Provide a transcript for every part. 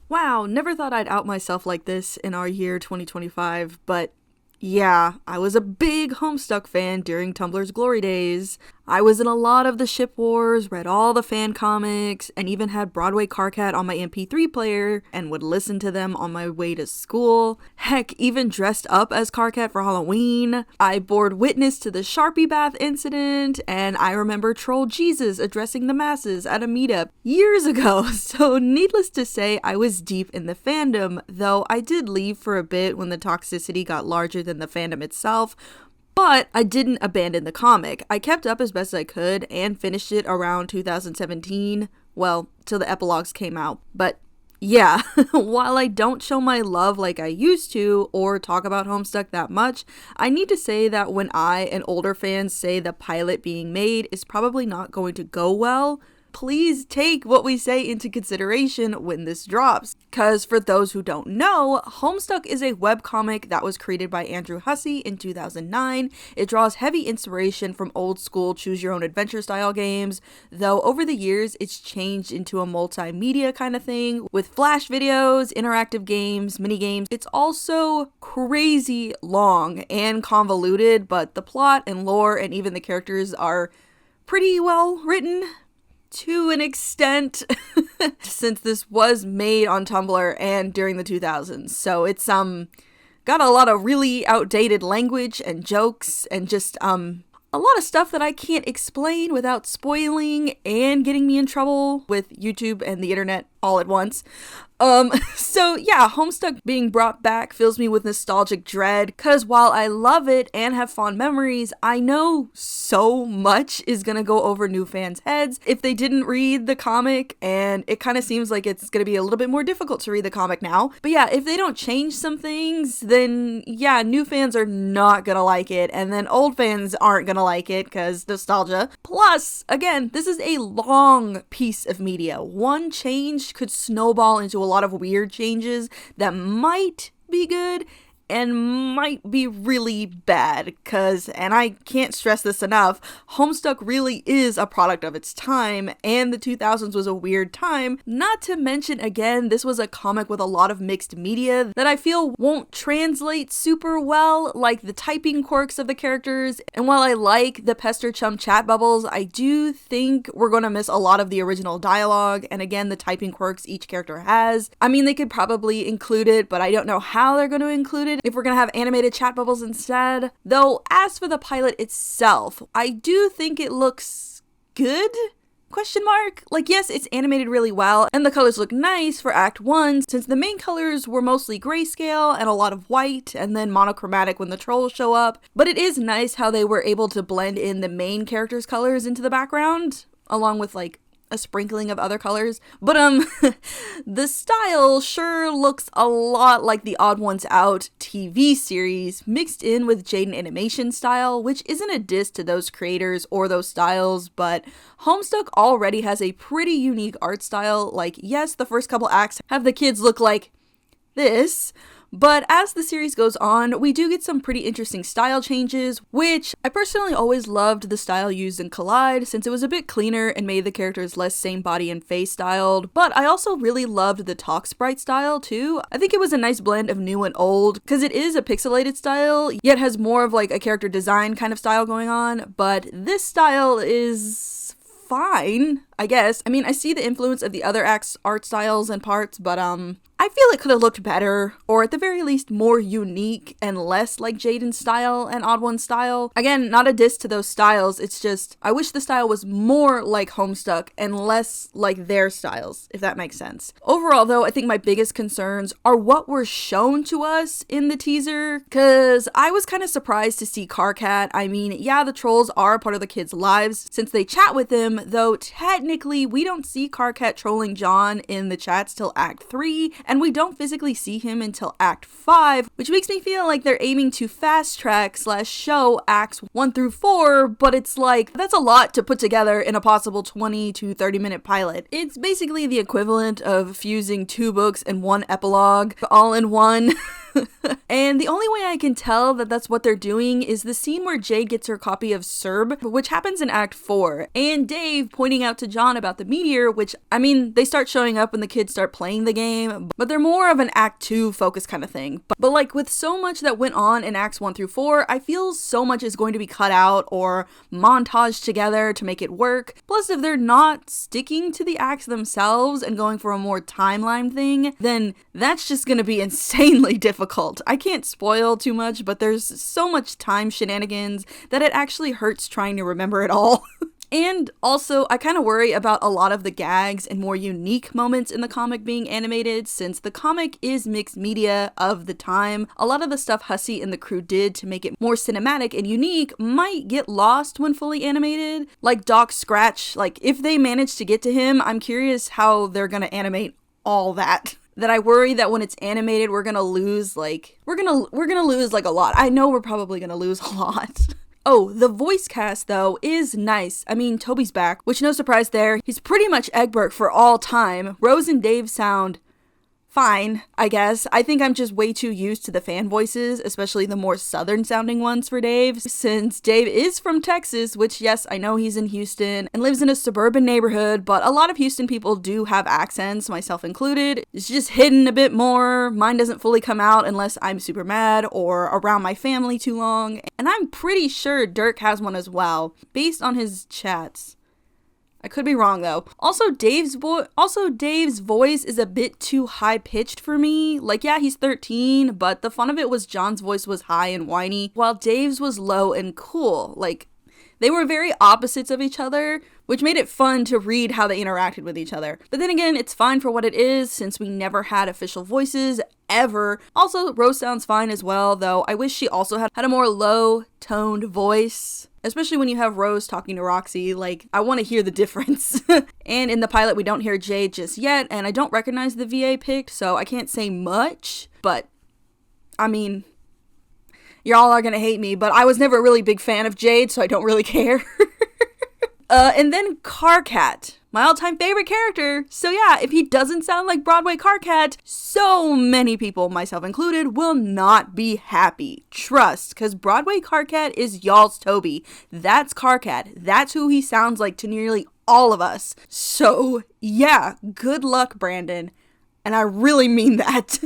Wow, never thought I'd out myself like this in our year 2025, but yeah, I was a big Homestuck fan during Tumblr's glory days. I was in a lot of the ship wars, read all the fan comics, and even had Broadway Carcat on my MP3 player and would listen to them on my way to school. Heck, even dressed up as Carcat for Halloween. I bore witness to the Sharpie bath incident, and I remember Troll Jesus addressing the masses at a meetup years ago. So needless to say, I was deep in the fandom, though I did leave for a bit when the toxicity got larger than the fandom itself. But I didn't abandon the comic. I kept up as best I could and finished it around 2017, well, till the epilogues came out. But yeah, while I don't show my love like I used to or talk about Homestuck that much, I need to say that when I and older fans say the pilot being made is probably not going to go well, please take what we say into consideration when this drops. Because for those who don't know, Homestuck is a webcomic that was created by Andrew Hussey in 2009. It draws heavy inspiration from old school choose your own adventure style games, though over the years it's changed into a multimedia kind of thing with flash videos, interactive games, mini games. It's also crazy long and convoluted, but the plot and lore and even the characters are pretty well written. To an extent, since this was made on Tumblr and during the 2000s. So it's got a lot of really outdated language and jokes and just a lot of stuff that I can't explain without spoiling and getting me in trouble with YouTube and the internet all at once. So yeah, Homestuck being brought back fills me with nostalgic dread, cause while I love it and have fond memories, I know so much is gonna go over new fans' heads if they didn't read the comic, and it kind of seems like it's gonna be a little bit more difficult to read the comic now. But yeah, if they don't change some things, then yeah, new fans are not gonna like it, and then old fans aren't gonna like it, cause nostalgia. Plus, again, this is a long piece of media. One change could snowball into a lot of weird changes that might be good and might be really bad, and I can't stress this enough, Homestuck really is a product of its time, and the 2000s was a weird time. Not to mention, again, this was a comic with a lot of mixed media that I feel won't translate super well, like the typing quirks of the characters, and while I like the Pester Chum chat bubbles, I do think we're gonna miss a lot of the original dialogue, and again, the typing quirks each character has. I mean, they could probably include it, but I don't know how they're gonna include it, if we're gonna have animated chat bubbles instead. Though, as for the pilot itself, I do think it looks good? Question mark? Like, yes, it's animated really well, and the colors look nice for Act 1, since the main colors were mostly grayscale and a lot of white, and then monochromatic when the trolls show up. But it is nice how they were able to blend in the main character's colors into the background, along with, like, a sprinkling of other colors. But the style sure looks a lot like the Odd Ones Out TV series mixed in with Jaden animation style, which isn't a diss to those creators or those styles, but Homestuck already has a pretty unique art style. Like, yes, the first couple acts have the kids look like this, but as the series goes on, we do get some pretty interesting style changes, which I personally always loved the style used in Collide, since it was a bit cleaner and made the characters less same body and face styled, but I also really loved the Talk Sprite style too. I think it was a nice blend of new and old, because it is a pixelated style, yet has more of like a character design kind of style going on, but this style is fine, I guess. I mean, I see the influence of the other acts' art styles and parts, but I feel it could have looked better, or at the very least more unique and less like Jaden's style and Odd One's style. Again, not a diss to those styles, it's just, I wish the style was more like Homestuck and less like their styles, if that makes sense. Overall though, I think my biggest concerns are what were shown to us in the teaser, cause I was kind of surprised to see Carcat. I mean, yeah, the trolls are a part of the kids' lives since they chat with them, though technically we don't see Carcat trolling John in the chats till Act 3, and we don't physically see him until Act 5, which makes me feel like they're aiming to fast track / show Acts 1 through 4, but it's like, that's a lot to put together in a possible 20 to 30 minute pilot. It's basically the equivalent of fusing 2 books and 1 epilogue all in one. And the only way I can tell that that's what they're doing is the scene where Jade gets her copy of Serb, which happens in Act 4, and Dave pointing out to John about the meteor, which, I mean, they start showing up when the kids start playing the game, but they're more of an Act 2 focus kind of thing. But like with so much that went on in Acts 1 through 4, I feel so much is going to be cut out or montaged together to make it work. Plus, if they're not sticking to the acts themselves and going for a more timeline thing, then that's just gonna be insanely difficult. I can't spoil too much, but there's so much time shenanigans that it actually hurts trying to remember it all. And also, I kind of worry about a lot of the gags and more unique moments in the comic being animated, since the comic is mixed media of the time. A lot of the stuff Hussey and the crew did to make it more cinematic and unique might get lost when fully animated. Like Doc Scratch, like if they manage to get to him, I'm curious how they're gonna animate all that. That I worry that when it's animated, we're gonna lose we're gonna lose a lot. I know we're probably gonna lose a lot. Oh, the voice cast, though, is nice. I mean, Toby's back, which no surprise there. He's pretty much Egbert for all time. Rose and Dave sound fine, I guess. I think I'm just way too used to the fan voices, especially the more southern sounding ones for Dave, since Dave is from Texas, which yes, I know he's in Houston and lives in a suburban neighborhood, but a lot of Houston people do have accents, myself included. It's just hidden a bit more. Mine doesn't fully come out unless I'm super mad or around my family too long, and I'm pretty sure Dirk has one as well, based on his chats. I could be wrong though. Also, Dave's voice is a bit too high-pitched for me. Like, yeah, he's 13, but the fun of it was John's voice was high and whiny, while Dave's was low and cool. Like, they were very opposites of each other, which made it fun to read how they interacted with each other. But then again, it's fine for what it is, since we never had official voices, ever. Also, Rose sounds fine as well, though I wish she also had a more low-toned voice. Especially when you have Rose talking to Roxy, like, I want to hear the difference. And in the pilot, we don't hear Jade just yet, and I don't recognize the VA picked, so I can't say much. But, I mean, y'all are gonna hate me, but I was never a really big fan of Jade, so I don't really care. And then Carcat, my all-time favorite character. So yeah, if he doesn't sound like Broadway Carcat, so many people, myself included, will not be happy. Trust, because Broadway Carcat is y'all's Toby. That's Carcat. That's who he sounds like to nearly all of us. So yeah, good luck, Brandon. And I really mean that.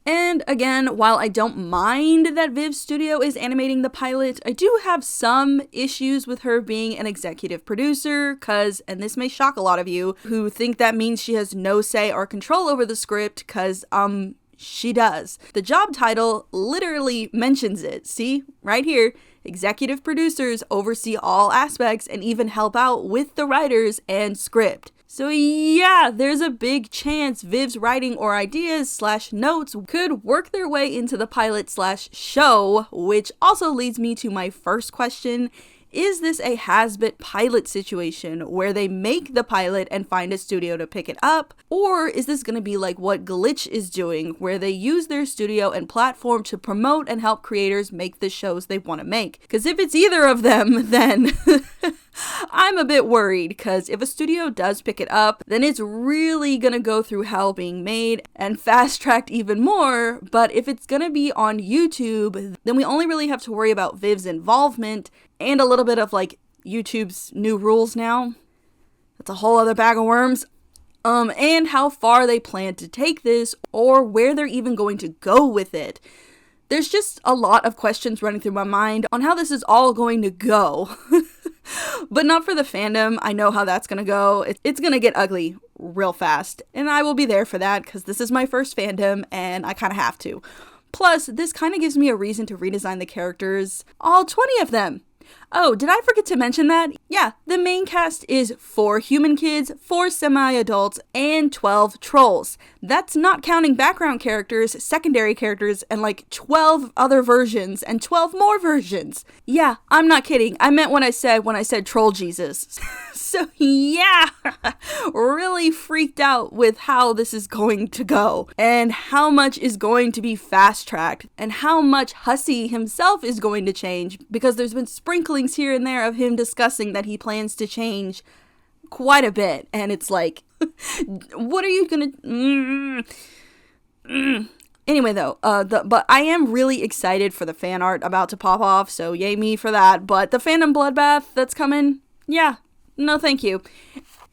And again, while I don't mind that Viv Studio is animating the pilot, I do have some issues with her being an executive producer, cause, and this may shock a lot of you, who think that means she has no say or control over the script, cause, she does. The job title literally mentions it. See? Right here. Executive producers oversee all aspects and even help out with the writers and script. So yeah, there's a big chance Viv's writing or ideas / notes could work their way into the pilot / show, which also leads me to my first question. Is this a Hazbit pilot situation where they make the pilot and find a studio to pick it up? Or is this going to be like what Glitch is doing, where they use their studio and platform to promote and help creators make the shows they want to make? Because if it's either of them, then I'm a bit worried, because if a studio does pick it up, then it's really going to go through hell being made and fast-tracked even more. But if it's going to be on YouTube, then we only really have to worry about Viv's involvement and a little bit of like YouTube's new rules now. That's a whole other bag of worms. And how far they plan to take this, or where they're even going to go with it. There's just a lot of questions running through my mind on how this is all going to go. But not for the fandom. I know how that's gonna go. It's gonna get ugly real fast. And I will be there for that, because this is my first fandom and I kind of have to. Plus, this kind of gives me a reason to redesign the characters. All 20 of them. Oh, did I forget to mention that? Yeah, the main cast is 4 human kids, 4 semi-adults, and 12 trolls. That's not counting background characters, secondary characters, and like 12 other versions, and 12 more versions. Yeah, I'm not kidding. I meant when I said Troll Jesus. So yeah, really freaked out with how this is going to go, and how much is going to be fast-tracked, and how much Hussey himself is going to change, because there's been sprinklings here and there of him discussing that he plans to change quite a bit, and it's like, what are you gonna Anyway, though, but I am really excited for the fan art about to pop off, so yay me for that. But the fandom bloodbath that's coming, yeah, no thank you.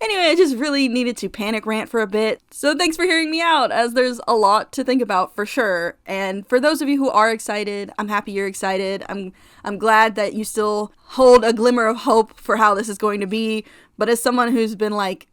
Anyway, I just really needed to panic rant for a bit, so thanks for hearing me out, as there's a lot to think about for sure. And for those of you who are excited, I'm happy you're excited. I'm glad that you still hold a glimmer of hope for how this is going to be. But as someone who's been like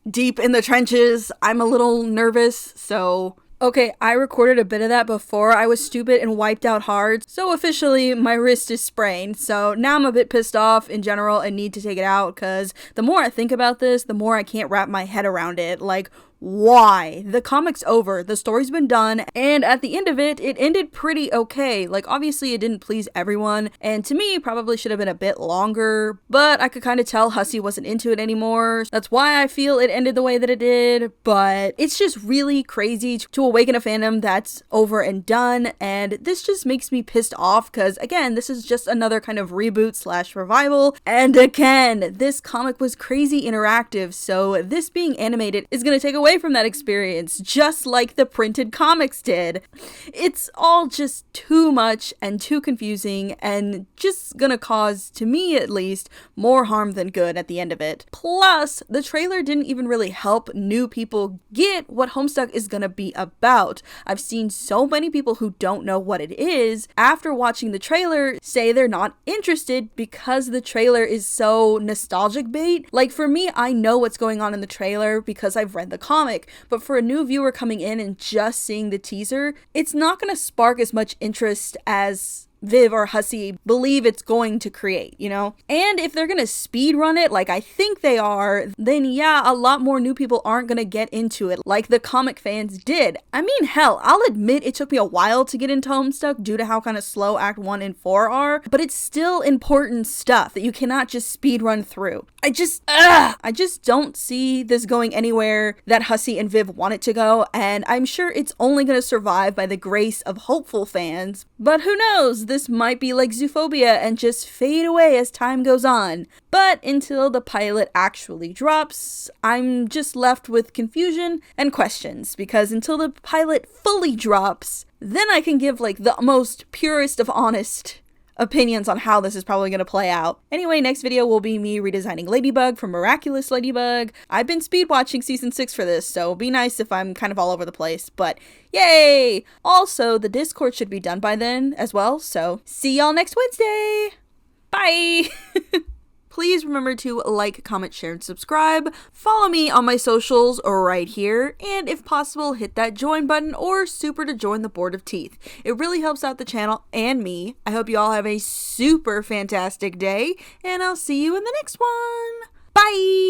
deep in the trenches, I'm a little nervous, so... Okay, I recorded a bit of that before I was stupid and wiped out hard, so officially my wrist is sprained. So now I'm a bit pissed off in general and need to take it out, because the more I think about this, the more I can't wrap my head around it. Like, why? The comic's over, the story's been done, and at the end of it, it ended pretty okay. Like, obviously it didn't please everyone, and to me, probably should have been a bit longer, but I could kind of tell Hussey wasn't into it anymore. That's why I feel it ended the way that it did, but it's just really crazy to awaken a fandom that's over and done, and this just makes me pissed off, because again, this is just another kind of reboot slash revival, and again, this comic was crazy interactive, so this being animated is gonna take away from that experience, just like the printed comics did. It's all just too much and too confusing, and just gonna cause, to me at least, more harm than good at the end of it. Plus, the trailer didn't even really help new people get what Homestuck is gonna be about. I've seen so many people who don't know what it is, after watching the trailer, say they're not interested because the trailer is so nostalgic bait. Like, for me, I know what's going on in the trailer because I've read the comic, but for a new viewer coming in and just seeing the teaser, it's not going to spark as much interest as Viv or Hussey believe it's going to create, you know? And if they're gonna speed run it, like I think they are, then yeah, a lot more new people aren't gonna get into it like the comic fans did. I mean, hell, I'll admit it took me a while to get into Homestuck due to how kind of slow Act 1 and 4 are, but it's still important stuff that you cannot just speed run through. I just don't see this going anywhere that Hussey and Viv want it to go, and I'm sure it's only gonna survive by the grace of hopeful fans. But who knows? This might be like Zoophobia and just fade away as time goes on. But until the pilot actually drops, I'm just left with confusion and questions, because until the pilot fully drops, then I can give like the most purest of honest opinions on how this is probably going to play out. Anyway, next video will be me redesigning Ladybug from Miraculous Ladybug. I've been speed watching season 6 for this, so be nice if I'm kind of all over the place, but yay! Also, the Discord should be done by then as well, so see y'all next Wednesday! Bye! Please remember to like, comment, share, and subscribe. Follow me on my socials right here. And if possible, hit that join button or super to join the Board of Teeth. It really helps out the channel and me. I hope you all have a super fantastic day, and I'll see you in the next one. Bye!